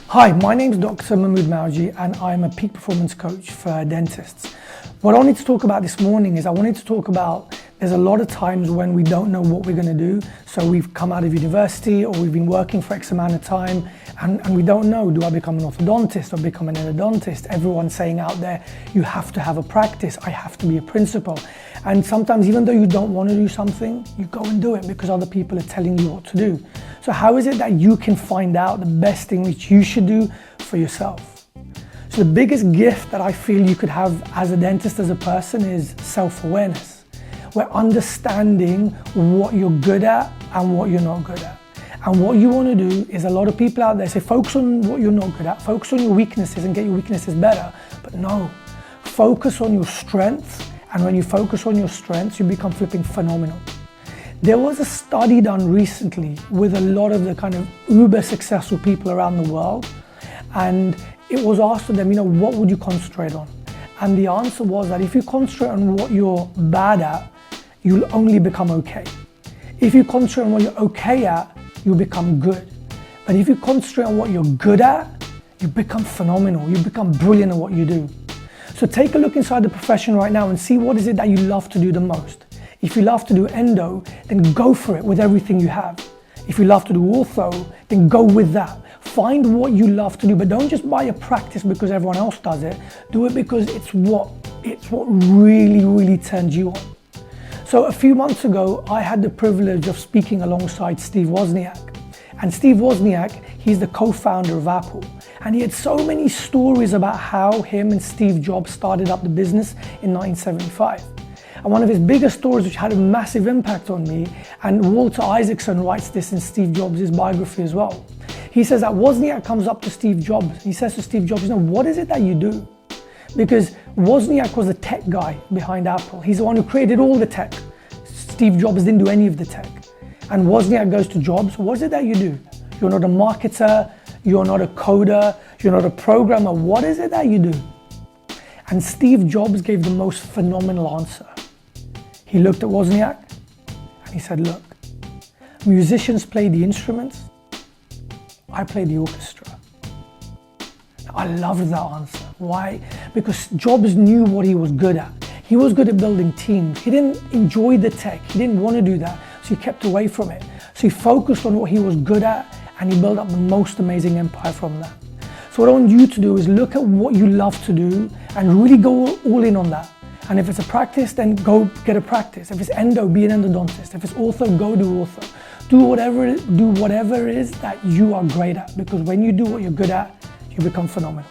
Hi, my name is Dr. Mahmood Mauji and I'm a peak performance coach for dentists. What I wanted to talk about this morning is I wanted to talk about there's a lot of times when we don't know what we're going to do. So we've come out of university or we've been working for X amount of time and we don't know, do I become an orthodontist or become an endodontist? Everyone's saying out there, you have to have a practice, I have to be a principal. And sometimes even though you don't want to do something, you go and do it because other people are telling you what to do. So how is it that you can find out the best thing which you should do for yourself? So the biggest gift that I feel you could have as a dentist, as a person, is self-awareness. We're understanding what you're good at and what you're not good at. And what you want to do is, a lot of people out there say, focus on what you're not good at, focus on your weaknesses and get your weaknesses better. But no, focus on your strengths. And when you focus on your strengths, you become flipping phenomenal. There was a study done recently with a lot of the kind of uber successful people around the world. And it was asked of them, what would you concentrate on? And the answer was that if you concentrate on what you're bad at, you'll only become okay. If you concentrate on what you're okay at, you'll become good. But if you concentrate on what you're good at, you become phenomenal. You become brilliant at what you do. So take a look inside the profession right now and see what is it that you love to do the most. If you love to do endo, then go for it with everything you have. If you love to do ortho, then go with that. Find what you love to do, but don't just buy a practice because everyone else does it. Do it because it's what really, really turns you on. So a few months ago, I had the privilege of speaking alongside Steve Wozniak. And Steve Wozniak, he's the co-founder of Apple. And he had so many stories about how him and Steve Jobs started up the business in 1975. And one of his biggest stories, which had a massive impact on me, and Walter Isaacson writes this in Steve Jobs' biography as well. He says that Wozniak comes up to Steve Jobs. He says to Steve Jobs, what is it that you do? Because Wozniak was the tech guy behind Apple. He's the one who created all the tech. Steve Jobs didn't do any of the tech. And Wozniak goes to Jobs, what is it that you do? You're not a marketer, you're not a coder, you're not a programmer. What is it that you do? And Steve Jobs gave the most phenomenal answer. He looked at Wozniak and he said, look, musicians play the instruments, I play the orchestra. I loved that answer. Why? Because Jobs knew what he was good at. He was good at building teams. He didn't enjoy the tech. He didn't want to do that. So he kept away from it. So he focused on what he was good at and he built up the most amazing empire from that. So what I want you to do is look at what you love to do and really go all in on that. And if it's a practice, then go get a practice. If it's endo, be an endodontist. If it's ortho, go do ortho. Do whatever it is that you are great at, because when you do what you're good at, you become phenomenal.